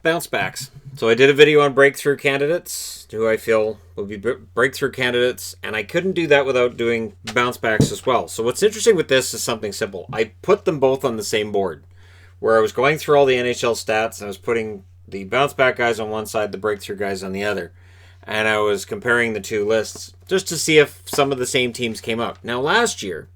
bounce backs. So I did a video on breakthrough candidates, who I feel will be breakthrough candidates, and I couldn't do that without doing bounce backs as well. So what's interesting with this is something simple. I put them both on the same board, where I was going through all the NHL stats, and I was putting the bounce back guys on one side, the breakthrough guys on the other. And I was comparing the two lists just to see if some of the same teams came up. Now, last year,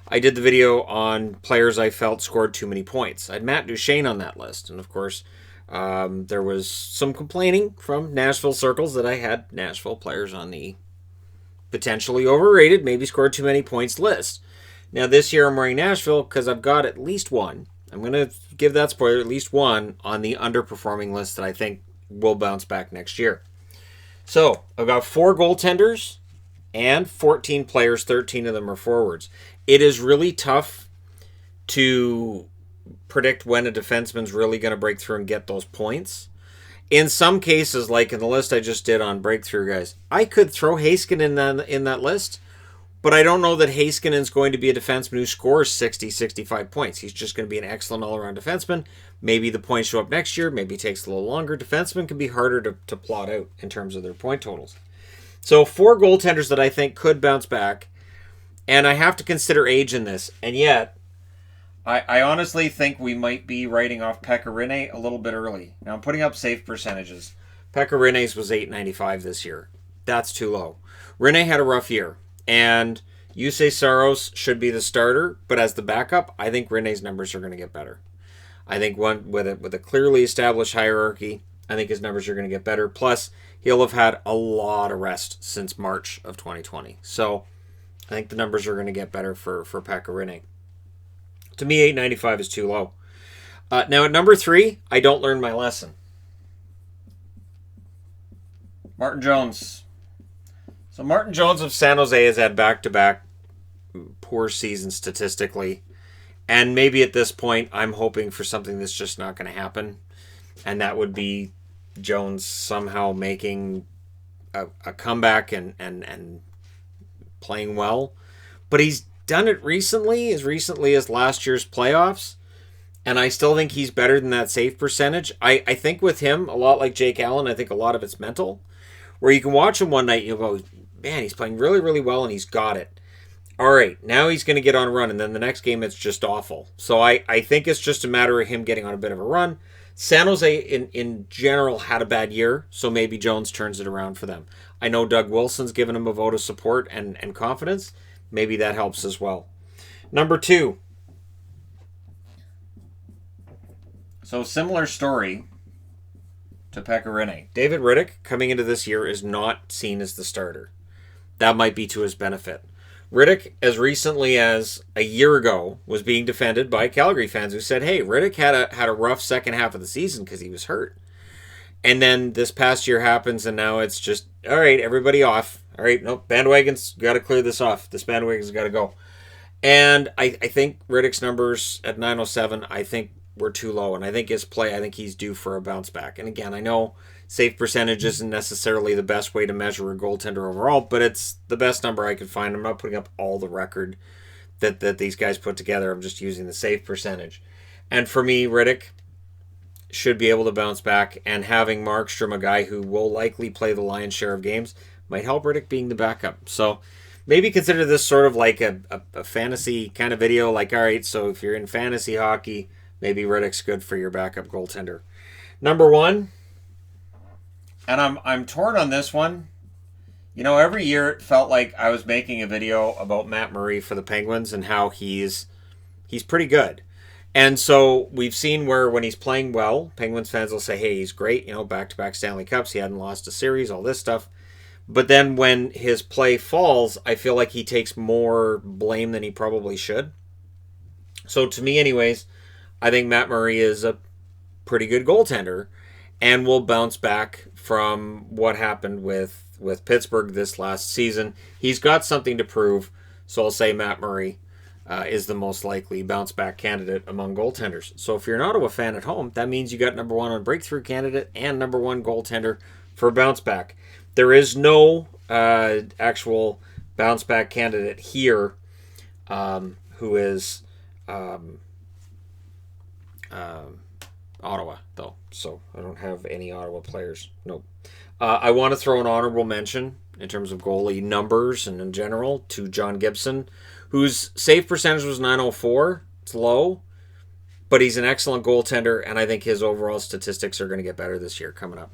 I did the video on players I felt scored too many points. I had Matt Duchene on that list. And, of course, there was some complaining from Nashville circles that I had Nashville players on the potentially overrated, maybe scored too many points list. Now, this year I'm wearing Nashville because I've got at least one. I'm going to give that spoiler, at least one on the underperforming list that I think will bounce back next year. So, I've got 4 goaltenders and 14 players, 13 of them are forwards. It is really tough to predict when a defenseman's really going to break through and get those points. In some cases, like in the list I just did on breakthrough guys, I could throw Heiskanen in that list, but I don't know that Heiskanen's going to be a defenseman who scores 60, 65 points. He's just going to be an excellent all-around defenseman. Maybe the points show up next year. Maybe it takes a little longer. Defensemen can be harder to plot out in terms of their point totals. So 4 goaltenders that I think could bounce back, and I have to consider age in this. And yet, I honestly think we might be writing off Pekka Rinne a little bit early. Now, I'm putting up save percentages. Pekka Rinne's was .895 this year. That's too low. Rinne had a rough year. And Jussi Saros should be the starter, but as the backup, I think Rinne's numbers are going to get better. I think one with a clearly established hierarchy, I think his numbers are going to get better. Plus, he'll have had a lot of rest since March of 2020. So, I think the numbers are going to get better for Pekka Rinne. To me, .895 is too low. Now, at number 3, I don't learn my lesson. Martin Jones. So Martin Jones of San Jose has had back-to-back poor seasons statistically. And maybe at this point, I'm hoping for something that's just not going to happen. And that would be Jones somehow making a comeback and playing well. But he's done it recently as last year's playoffs. And I still think he's better than that save percentage. I think with him, a lot like Jake Allen, I think a lot of it's mental. Where you can watch him one night and you'll go, man, he's playing really, really well and he's got it. All right, now he's going to get on a run, and then the next game it's just awful. So I think it's just a matter of him getting on a bit of a run. San Jose, in general, had a bad year, so maybe Jones turns it around for them. I know Doug Wilson's given him a vote of support and confidence. Maybe that helps as well. Number 2. So similar story to Pekka Rinne. David Rittich, coming into this year, is not seen as the starter. That might be to his benefit. Rittich, as recently as a year ago, was being defended by Calgary fans who said, hey, Rittich had a rough second half of the season because he was hurt. And then this past year happens, and now it's just, all right, everybody off. All right, nope, bandwagon's got to clear this off. This bandwagon's got to go. And I think Rittich's numbers at 907, I think were too low. And I think his play, I think he's due for a bounce back. And again, I know save percentage isn't necessarily the best way to measure a goaltender overall, but it's the best number I could find. I'm not putting up all the record that these guys put together. I'm just using the save percentage. And for me, Rittich should be able to bounce back, and having Markstrom, a guy who will likely play the lion's share of games, might help Rittich being the backup. So maybe consider this sort of like a fantasy kind of video. Like, all right, so if you're in fantasy hockey, maybe Rittich's good for your backup goaltender. Number 1, and I'm torn on this one. You know, every year it felt like I was making a video about Matt Murray for the Penguins and how he's pretty good. And so we've seen where when he's playing well, Penguins fans will say, hey, he's great, you know, back-to-back Stanley Cups, he hadn't lost a series, all this stuff. But then when his play falls, I feel like he takes more blame than he probably should. So to me anyways, I think Matt Murray is a pretty good goaltender and will bounce back from what happened with Pittsburgh this last season. He's got something to prove, so I'll say Matt Murray is the most likely bounce back candidate among goaltenders. So if you're an Ottawa fan at home, that means you got number 1 on breakthrough candidate and number 1 goaltender for bounce back. There is no actual bounce back candidate here who is Ottawa, though. So I don't have any Ottawa players. Nope. I want to throw an honorable mention in terms of goalie numbers and in general to John Gibson, whose save percentage was 904. It's low, but he's an excellent goaltender, and I think his overall statistics are going to get better this year coming up.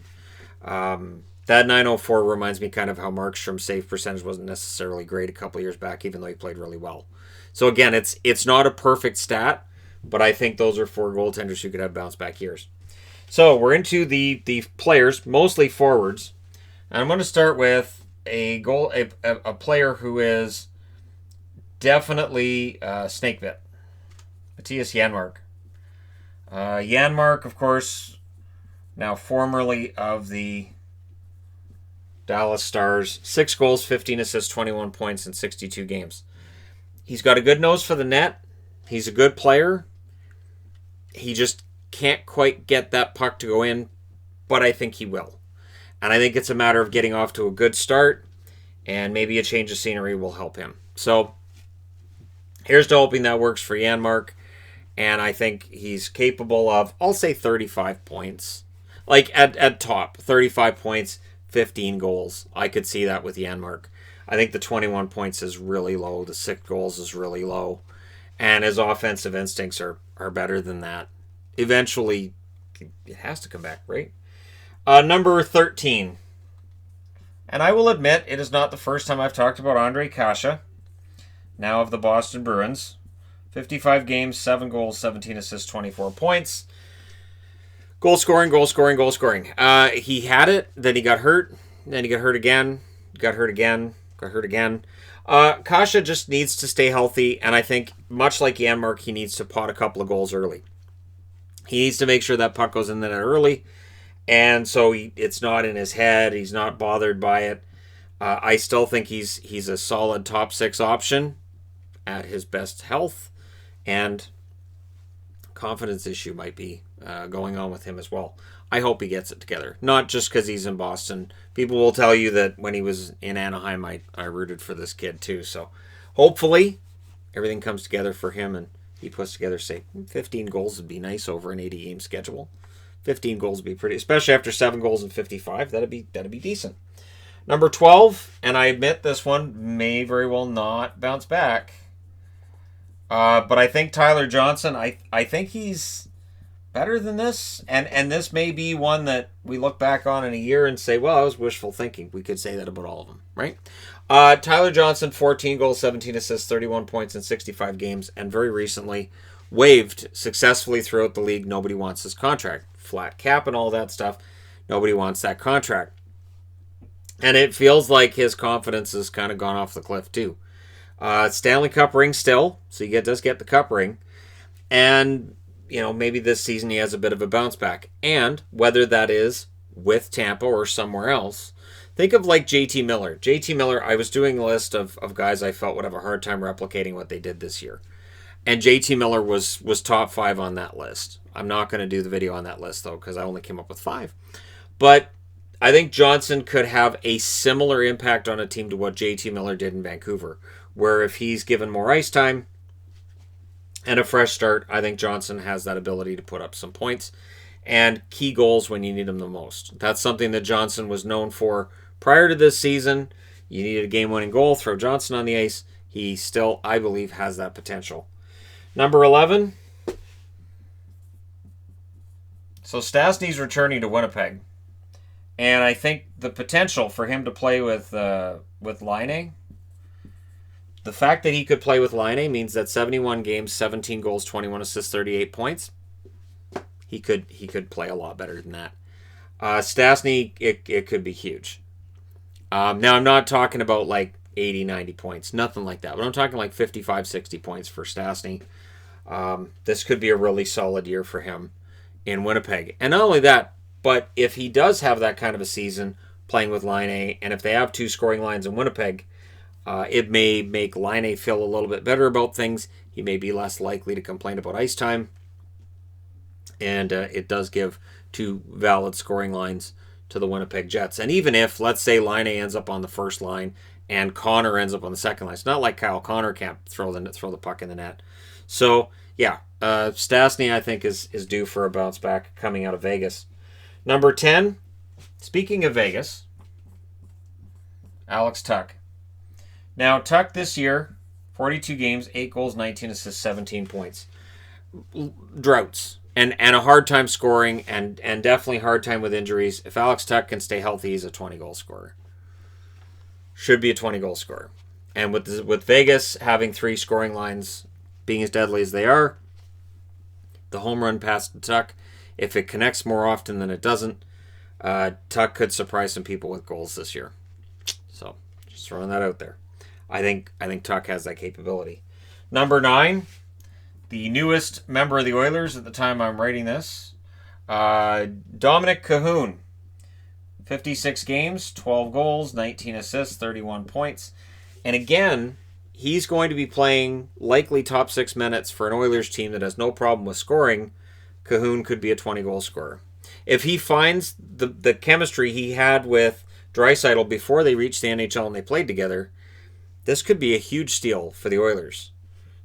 That 904 reminds me kind of how Markstrom's save percentage wasn't necessarily great a couple years back, even though he played really well. So again, it's not a perfect stat, but I think those are 4 goaltenders who could have bounce back years. So we're into the players, mostly forwards. And I'm going to start with a player who is definitely snake bit. Matthias Janmark. Janmark, of course, now formerly of the Dallas Stars. 6 goals, 15 assists, 21 points in 62 games. He's got a good nose for the net. He's a good player. He just can't quite get that puck to go in, but I think he will. And I think it's a matter of getting off to a good start, and maybe a change of scenery will help him. So here's to hoping that works for Janmark, and I think he's capable of, I'll say 35 points. Like at top, 35 points, 15 goals. I could see that with Janmark. I think the 21 points is really low. The 6 goals is really low. And his offensive instincts are better than that. Eventually, it has to come back, right? Number 13. And I will admit, it is not the first time I've talked about Andre Kasha, now of the Boston Bruins. 55 games, 7 goals, 17 assists, 24 points. Goal scoring. He had it, then he got hurt, then he got hurt again, got hurt again. Kasha just needs to stay healthy, and I think, much like Janmark, he needs to pot a couple of goals early. He needs to make sure that puck goes in the net early, and so it's not in his head. He's not bothered by it. I still think he's a solid top 6 option at his best health, and confidence issue might be going on with him as well. I hope he gets it together. Not just because he's in Boston. People will tell you that when he was in Anaheim, I rooted for this kid too. So hopefully everything comes together for him and he puts together, say, 15 goals would be nice over an 80-game schedule. 15 goals would be pretty, especially after 7 goals and 55. That'd be decent. Number 12, and I admit this one may very well not bounce back. But I think Tyler Johnson, I think he's better than this. And this may be one that we look back on in a year and say, well, that was wishful thinking. We could say that about all of them, right? Tyler Johnson, 14 goals, 17 assists, 31 points in 65 games, and very recently waived successfully throughout the league. Nobody wants his contract. Flat cap and all that stuff. Nobody wants that contract. And it feels like his confidence has kind of gone off the cliff too. Stanley Cup ring still, so he does get the cup ring. And, maybe this season he has a bit of a bounce back. And whether that is with Tampa or somewhere else, think of like JT Miller. JT Miller, I was doing a list of guys I felt would have a hard time replicating what they did this year. And JT Miller was top 5 on that list. I'm not going to do the video on that list, though, because I only came up with 5. But I think Johnson could have a similar impact on a team to what JT Miller did in Vancouver, where if he's given more ice time and a fresh start, I think Johnson has that ability to put up some points and key goals when you need them the most. That's something that Johnson was known for prior to this season. You needed a game-winning goal, throw Johnson on the ice. He still, I believe, has that potential. Number 11. So Stastny's returning to Winnipeg. And I think the potential for him to play with Laine, the fact that he could play with Laine means that 71 games, 17 goals, 21 assists, 38 points. He could play a lot better than that. Stastny, it could be huge. Now, I'm not talking about like 80, 90 points. Nothing like that. But I'm talking like 55, 60 points for Stastny. This could be a really solid year for him in Winnipeg. And not only that, but if he does have that kind of a season playing with Laine, and if they have 2 scoring lines in Winnipeg, it may make Laine feel a little bit better about things. He may be less likely to complain about ice time. And it does give 2 valid scoring lines to the Winnipeg Jets. And even if, let's say, Laine ends up on the first line and Connor ends up on the second line, it's not like Kyle Connor can't throw the puck in the net. So, yeah, Stastny, I think, is due for a bounce back coming out of Vegas. Number 10, speaking of Vegas, Alex Tuch. Now, Tuch this year, 42 games, 8 goals, 19 assists, 17 points. Droughts. And a hard time scoring, and definitely hard time with injuries. If Alex Tuch can stay healthy, he's a 20-goal scorer. Should be a 20-goal scorer. And with Vegas having 3 scoring lines being as deadly as they are, the home run pass to Tuch, if it connects more often than it doesn't, Tuch could surprise some people with goals this year. So, just throwing that out there. I think Tuch has that capability. Number 9, the newest member of the Oilers at the time I'm writing this, Dominic Cahoon. 56 games, 12 goals, 19 assists, 31 points. And again, he's going to be playing likely top 6 minutes for an Oilers team that has no problem with scoring. Cahoon could be a 20-goal scorer. If he finds the chemistry he had with Draisaitl before they reached the NHL and they played together, this could be a huge steal for the Oilers.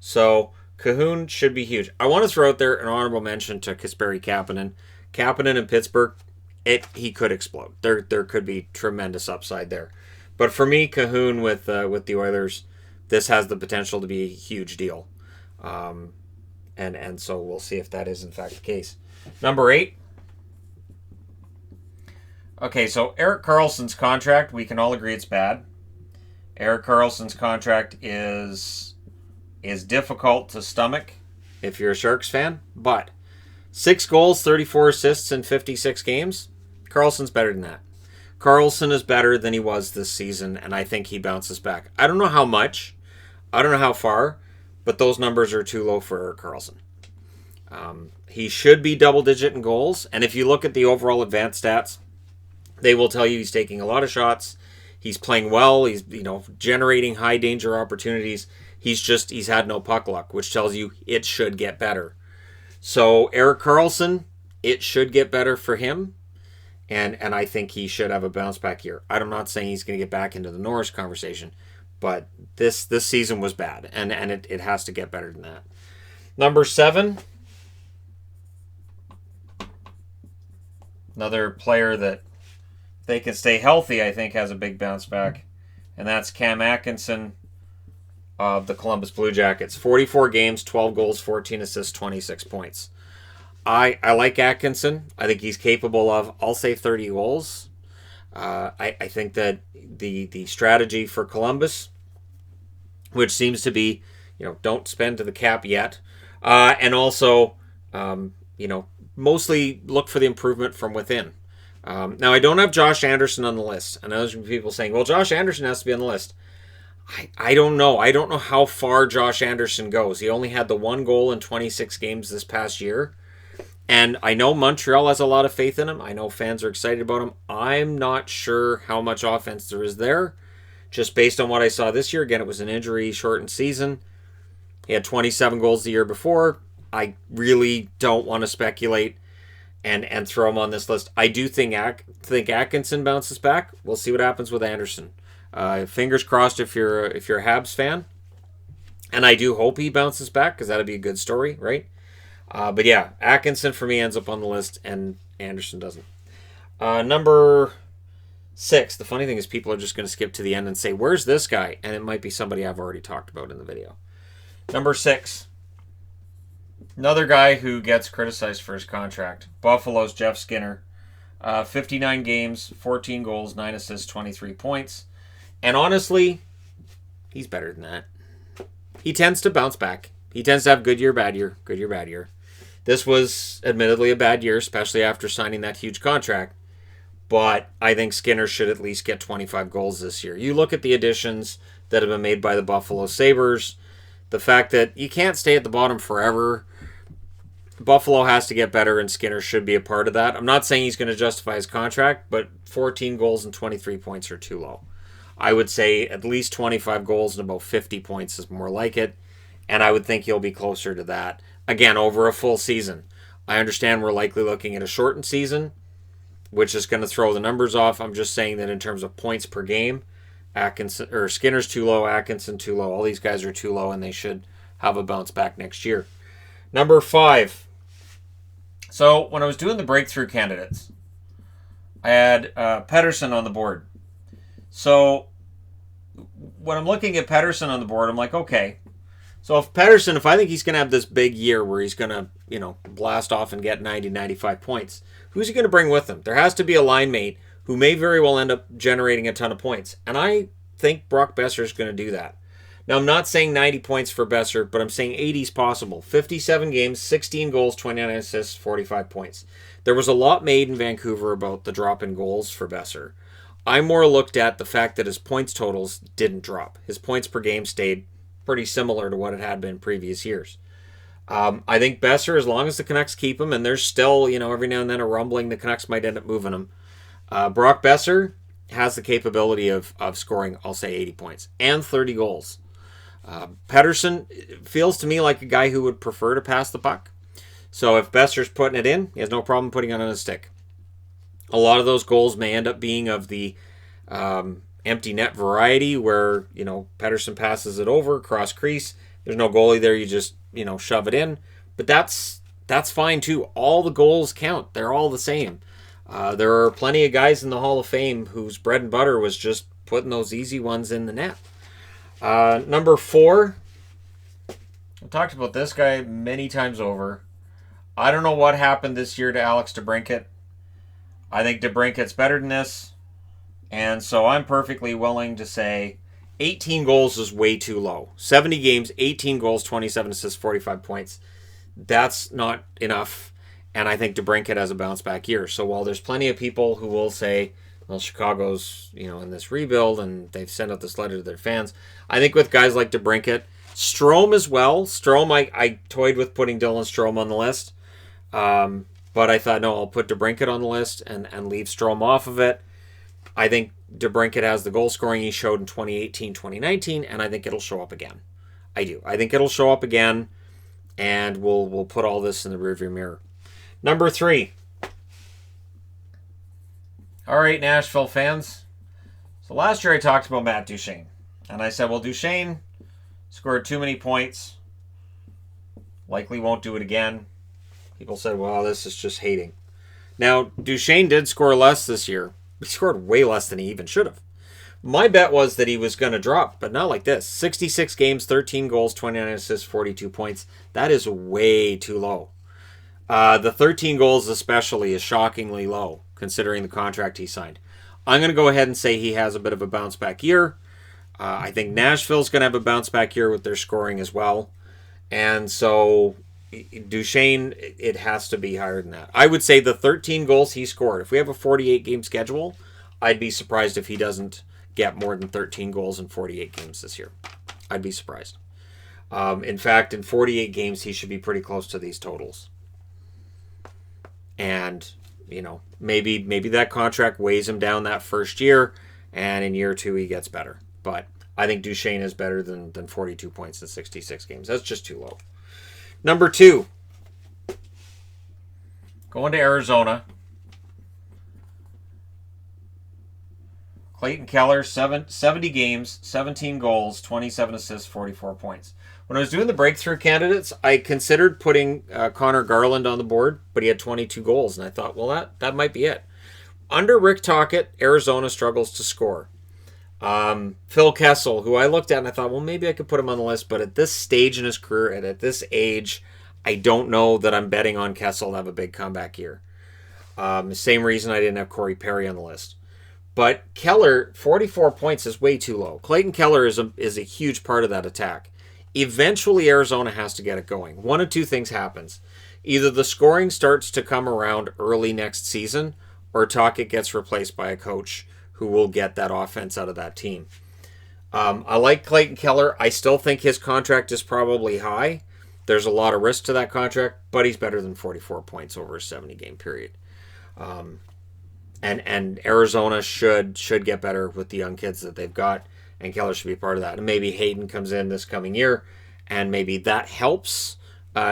So Cahoon should be huge. I want to throw out there an honorable mention to Kasperi Kapanen. Kapanen in Pittsburgh, he could explode. There could be tremendous upside there. But for me, Cahoon with the Oilers, this has the potential to be a huge deal. And so we'll see if that is in fact the case. Number 8. Okay, so Erik Karlsson's contract, we can all agree it's bad. Erik Karlsson's contract is difficult to stomach if you're a Sharks fan, but 6 goals, 34 assists in 56 games, Karlsson's better than that. Karlsson is better than he was this season, and I think he bounces back. I don't know how much, I don't know how far, but those numbers are too low for Erik Karlsson. He should be double-digit in goals, and if you look at the overall advanced stats, they will tell you he's taking a lot of shots, he's playing well, he's generating high-danger opportunities. He's had no puck luck, which tells you it should get better. So Erik Karlsson, it should get better for him, and I think he should have a bounce back year. I'm not saying he's going to get back into the Norris conversation, but this season was bad, and it has to get better than that. Number 7, another player that, if they can stay healthy, I think has a big bounce back, and that's Cam Atkinson of the Columbus Blue Jackets. 44 games, 12 goals, 14 assists, 26 points. I like Atkinson. I think he's capable of, I'll say, 30 goals. I think that the strategy for Columbus, which seems to be, don't spend to the cap yet, and also, mostly look for the improvement from within. Now, I don't have Josh Anderson on the list. I know there's people saying, well, Josh Anderson has to be on the list. I don't know. I don't know how far Josh Anderson goes. He only had the 1 goal in 26 games this past year. And I know Montreal has a lot of faith in him. I know fans are excited about him. I'm not sure how much offense there is there. Just based on what I saw this year. Again, it was an injury-shortened season. He had 27 goals the year before. I really don't want to speculate and throw him on this list. I do think Atkinson bounces back. We'll see what happens with Anderson. Fingers crossed if you're a Habs fan. And I do hope he bounces back because that'd be a good story, right? But yeah, Atkinson for me ends up on the list and Anderson doesn't. Number 6. The funny thing is people are just going to skip to the end and say, where's this guy? And it might be somebody I've already talked about in the video. Number 6. Another guy who gets criticized for his contract. Buffalo's Jeff Skinner. 59 games, 14 goals, 9 assists, 23 points. And honestly, he's better than that. He tends to bounce back. He tends to have good year, bad year, good year, bad year. This was admittedly a bad year, especially after signing that huge contract. But I think Skinner should at least get 25 goals this year. You look at the additions that have been made by the Buffalo Sabres. The fact that you can't stay at the bottom forever. Buffalo has to get better, and Skinner should be a part of that. I'm not saying he's going to justify his contract, but 14 goals and 23 points are too low. I would say at least 25 goals and about 50 points is more like it, and I would think he'll be closer to that. Again, over a full season. I understand we're likely looking at a shortened season, which is going to throw the numbers off. I'm just saying that in terms of points per game, Skinner's too low, Atkinson too low. All these guys are too low, and they should have a bounce back next year. Number 5. So when I was doing the breakthrough candidates, I had Pettersson on the board. So when I'm looking at Pettersson on the board, I'm like, okay. So if I think he's going to have this big year where he's going to, blast off and get 90, 95 points, who's he going to bring with him? There has to be a line mate who may very well end up generating a ton of points. And I think Brock Boeser is going to do that. Now, I'm not saying 90 points for Boeser, but I'm saying 80 is possible. 57 games, 16 goals, 29 assists, 45 points. There was a lot made in Vancouver about the drop in goals for Boeser. I more looked at the fact that his points totals didn't drop. His points per game stayed pretty similar to what it had been previous years. I think Boeser, as long as the Canucks keep him, and there's still, every now and then a rumbling the Canucks might end up moving him. Brock Boeser has the capability of scoring, I'll say, 80 points and 30 goals. Pettersson feels to me like a guy who would prefer to pass the puck. So if Boeser's putting it in, he has no problem putting it on his stick. A lot of those goals may end up being of the empty net variety where, Pettersson passes it over, cross crease. There's no goalie there. You just, shove it in. But that's fine too. All the goals count. They're all the same. There are plenty of guys in the Hall of Fame whose bread and butter was just putting those easy ones in the net. Number 4. I've talked about this guy many times over. I don't know what happened this year to Alex DeBrincat. I think DeBrincat's better than this. And so I'm perfectly willing to say 18 goals is way too low. 70 games, 18 goals, 27 assists, 45 points. That's not enough. And I think DeBrincat has a bounce back year. So while there's plenty of people who will say, well, Chicago's, in this rebuild and they've sent out this letter to their fans. I think with guys like DeBrincat, Strome as well. Strome, I toyed with putting Dylan Strome on the list. But I thought, no, I'll put DeBrincat on the list and leave Strome off of it. I think DeBrincat has the goal scoring he showed in 2018, 2019, and I think it'll show up again. I do. I think it'll show up again, and we'll put all this in the rearview mirror. Number 3. All right, Nashville fans. So last year I talked about Matt Duchene, and I said, well, Duchene scored too many points. Likely won't do it again. People said, well, this is just hating. Now, Duchene did score less this year. He scored way less than he even should have. My bet was that he was going to drop, but not like this. 66 games, 13 goals, 29 assists, 42 points. That is way too low. The 13 goals especially is shockingly low, considering the contract he signed. I'm going to go ahead and say he has a bit of a bounce back year. I think Nashville's going to have a bounce back year with their scoring as well. And so Duchene, it has to be higher than that. I would say the 13 goals he scored, if we have a 48-game schedule, I'd be surprised if he doesn't get more than 13 goals in 48 games this year. I'd be surprised. In fact, in 48 games, he should be pretty close to these totals. And, maybe that contract weighs him down that first year, and in year 2 he gets better. But I think Duchene is better than 42 points in 66 games. That's just too low. Number 2. Going to Arizona. Clayton Keller, 70 games, 17 goals, 27 assists, 44 points. When I was doing the breakthrough candidates, I considered putting Connor Garland on the board, but he had 22 goals, and I thought, well, that might be it. Under Rick Tocchet, Arizona struggles to score. Phil Kessel, who I looked at and I thought, well, maybe I could put him on the list, but at this stage in his career and at this age, I don't know that I'm betting on Kessel to have a big comeback year. Same reason I didn't have Corey Perry on the list. But Keller, 44 points is way too low. Clayton Keller is a huge part of that attack. Eventually, Arizona has to get it going. One of two things happens. Either the scoring starts to come around early next season, or Tocchet gets replaced by a coach who will get that offense out of that team. I like Clayton Keller. I still think his contract is probably high. There's a lot of risk to that contract, but he's better than 44 points over a 70-game period. And Arizona should get better with the young kids that they've got, and Keller should be part of that. And maybe Hayden comes in this coming year, and maybe that helps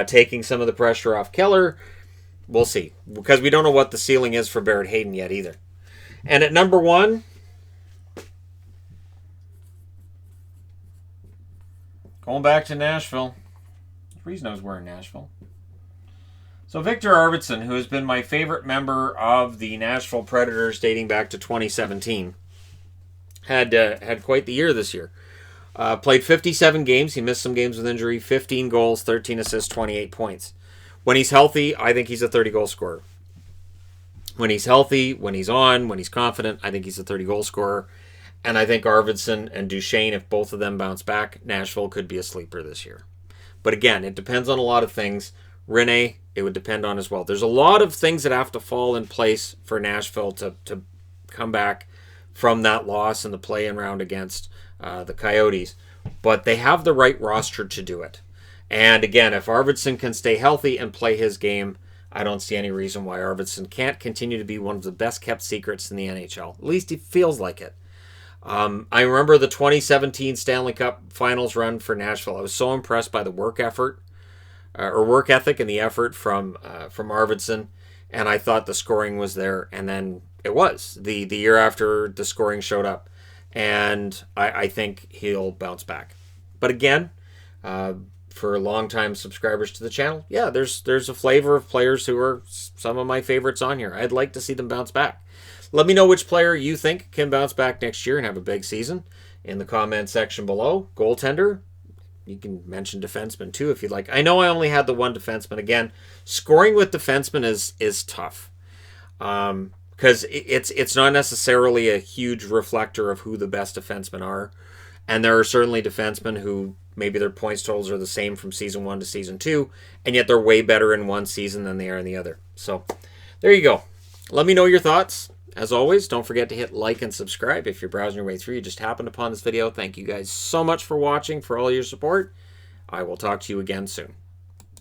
taking some of the pressure off Keller. We'll see, because we don't know what the ceiling is for Barrett Hayden yet either. And at number 1, going back to Nashville, reason I was wearing Nashville. So Victor Arvidsson, who has been my favorite member of the Nashville Predators dating back to 2017, had quite the year this year. Played 57 games. He missed some games with injury. 15 goals, 13 assists, 28 points. When he's healthy, I think he's a 30-goal scorer. When he's healthy, when he's on, when he's confident, I think he's a 30-goal scorer. And I think Arvidsson and Duchesne, if both of them bounce back, Nashville could be a sleeper this year. But again, it depends on a lot of things. Rene, it would depend on as well. There's a lot of things that have to fall in place for Nashville to come back from that loss in the play-in round against the Coyotes. But they have the right roster to do it. And again, if Arvidsson can stay healthy and play his game, I don't see any reason why Arvidsson can't continue to be one of the best-kept secrets in the NHL. At least he feels like it. I remember the 2017 Stanley Cup Finals run for Nashville. I was so impressed by the work ethic and the effort from Arvidsson, and I thought the scoring was there, and then it was. The year after, the scoring showed up, and I think he'll bounce back. But again, for longtime subscribers to the channel, yeah, there's a flavor of players who are some of my favorites on here. I'd like to see them bounce back. Let me know which player you think can bounce back next year and have a big season in the comment section below. Goaltender, you can mention defenseman too if you'd like. I know I only had the one defenseman. Again, scoring with defenseman is tough because it's not necessarily a huge reflector of who the best defensemen are. And there are certainly defensemen who maybe their points totals are the same from season 1 to season 2, and yet they're way better in one season than they are in the other. So there you go. Let me know your thoughts. As always, don't forget to hit like and subscribe if you're browsing your way through. You just happened upon this video. Thank you guys so much for watching, for all your support. I will talk to you again soon.